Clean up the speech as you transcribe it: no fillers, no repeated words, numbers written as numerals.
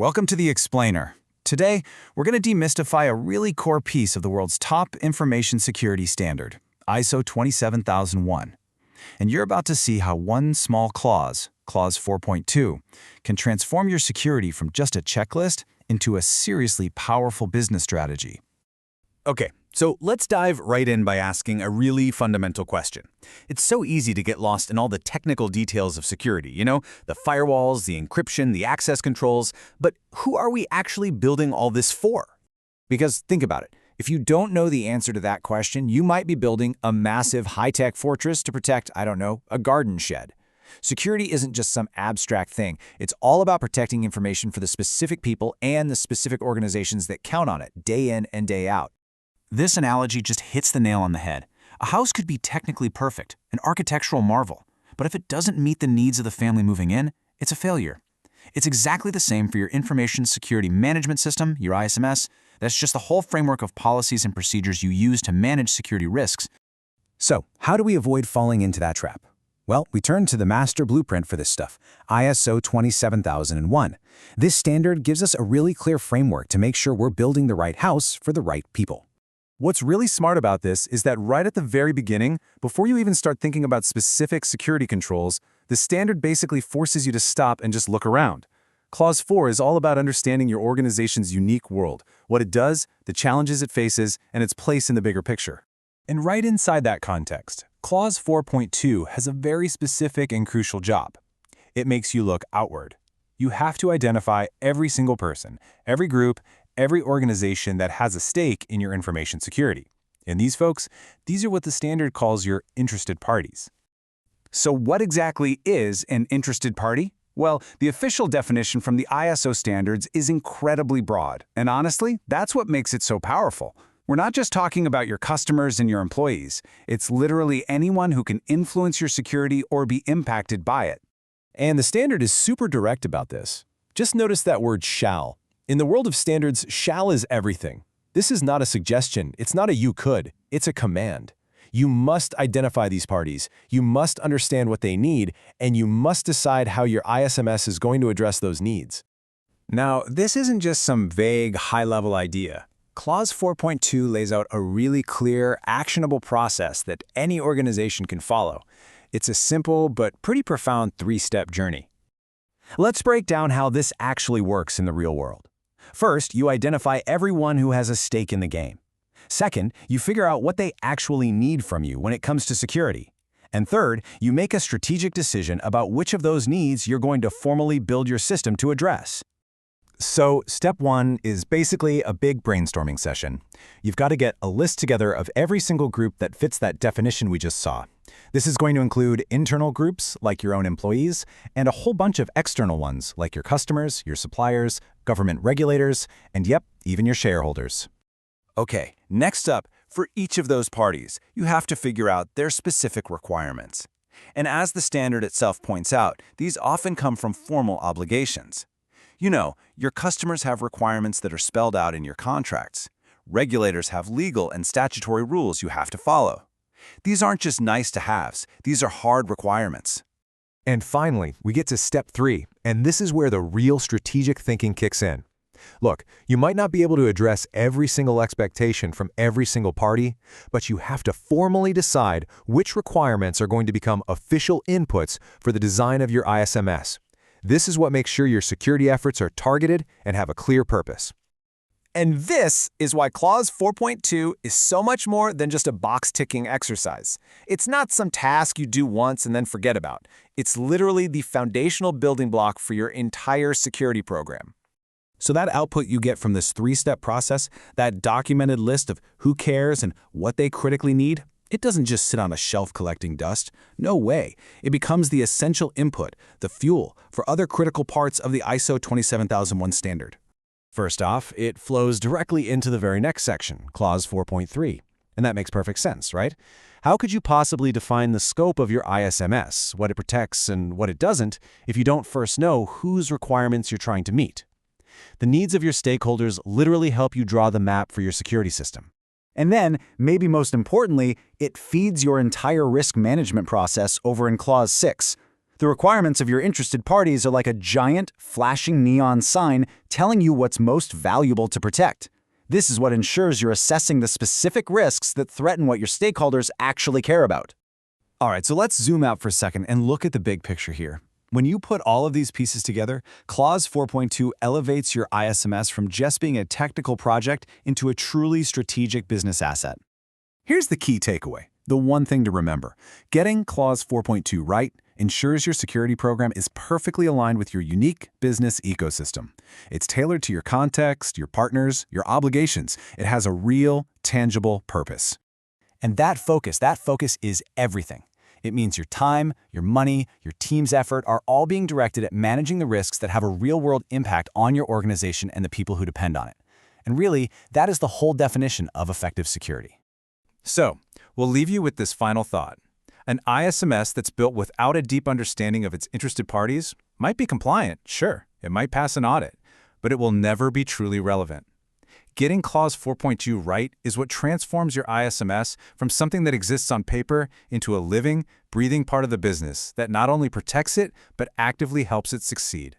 Welcome to The Explainer. Today, we're going to demystify a really core piece of the world's top information security standard, ISO 27001. And you're about to see how one small clause, Clause 4.2, can transform your security from just a checklist into a seriously powerful business strategy. Okay, so let's dive right in by asking a really fundamental question. It's so easy to get lost in all the technical details of security, the firewalls, the encryption, the access controls, but who are we actually building all this for? Because think about it. If you don't know the answer to that question, you might be building a massive high-tech fortress to protect, a garden shed. Security isn't just some abstract thing. It's all about protecting information for the specific people and the specific organizations that count on it day in and day out. This analogy just hits the nail on the head. A house could be technically perfect, an architectural marvel, but if it doesn't meet the needs of the family moving in, it's a failure. It's exactly the same for your information security management system, your ISMS. That's just the whole framework of policies and procedures you use to manage security risks. So, how do we avoid falling into that trap? Well, we turn to the master blueprint for this stuff, ISO 27001. This standard gives us a really clear framework to make sure we're building the right house for the right people. What's really smart about this is that right at the very beginning, before you even start thinking about specific security controls, the standard basically forces you to stop and just look around. Clause 4 is all about understanding your organization's unique world, what it does, the challenges it faces, and its place in the bigger picture. And right inside that context, Clause 4.2 has a very specific and crucial job. It makes you look outward. You have to identify every single person, every group, every organization that has a stake in your information security. And these folks, these are what the standard calls your interested parties. So what exactly is an interested party? Well, the official definition from the ISO standards is incredibly broad. And honestly, that's what makes it so powerful. We're not just talking about your customers and your employees. It's literally anyone who can influence your security or be impacted by it. And the standard is super direct about this. Just notice that word shall. In the world of standards, shall is everything. This is not a suggestion, it's not a you could, it's a command. You must identify these parties, you must understand what they need, and you must decide how your ISMS is going to address those needs. Now, this isn't just some vague, high-level idea. Clause 4.2 lays out a really clear, actionable process that any organization can follow. It's a simple but pretty profound three-step journey. Let's break down how this actually works in the real world. First, you identify everyone who has a stake in the game. Second, you figure out what they actually need from you when it comes to security. And third, you make a strategic decision about which of those needs you're going to formally build your system to address. So, step 1 is basically a big brainstorming session. You've got to get a list together of every single group that fits that definition we just saw. This is going to include internal groups, like your own employees, and a whole bunch of external ones, like your customers, your suppliers, government regulators, and yep, even your shareholders. Okay, next up, for each of those parties, you have to figure out their specific requirements. And as the standard itself points out, these often come from formal obligations. Your customers have requirements that are spelled out in your contracts. Regulators have legal and statutory rules you have to follow. These aren't just nice-to-haves, these are hard requirements. And finally, we get to step 3, and this is where the real strategic thinking kicks in. Look, you might not be able to address every single expectation from every single party, but you have to formally decide which requirements are going to become official inputs for the design of your ISMS. This is what makes sure your security efforts are targeted and have a clear purpose. And this is why Clause 4.2 is so much more than just a box-ticking exercise. It's not some task you do once and then forget about. It's literally the foundational building block for your entire security program. So that output you get from this three-step process, that documented list of who cares and what they critically need, it doesn't just sit on a shelf collecting dust. No way. It becomes the essential input, the fuel, for other critical parts of the ISO 27001 standard. First off, it flows directly into the very next section, Clause 4.3. And that makes perfect sense, right? How could you possibly define the scope of your ISMS, what it protects and what it doesn't, if you don't first know whose requirements you're trying to meet? The needs of your stakeholders literally help you draw the map for your security system. And then, maybe most importantly, it feeds your entire risk management process over in Clause 6. The requirements of your interested parties are like a giant, flashing neon sign telling you what's most valuable to protect. This is what ensures you're assessing the specific risks that threaten what your stakeholders actually care about. All right, so let's zoom out for a second and look at the big picture here. When you put all of these pieces together, Clause 4.2 elevates your ISMS from just being a technical project into a truly strategic business asset. Here's the key takeaway, the one thing to remember. Getting Clause 4.2 right ensures your security program is perfectly aligned with your unique business ecosystem. It's tailored to your context, your partners, your obligations. It has a real, tangible purpose. And that focus is everything. It means your time, your money, your team's effort are all being directed at managing the risks that have a real-world impact on your organization and the people who depend on it. And really, that is the whole definition of effective security. So, we'll leave you with this final thought. An ISMS that's built without a deep understanding of its interested parties might be compliant, sure, it might pass an audit, but it will never be truly relevant. Getting Clause 4.2 right is what transforms your ISMS from something that exists on paper into a living, breathing part of the business that not only protects it, but actively helps it succeed.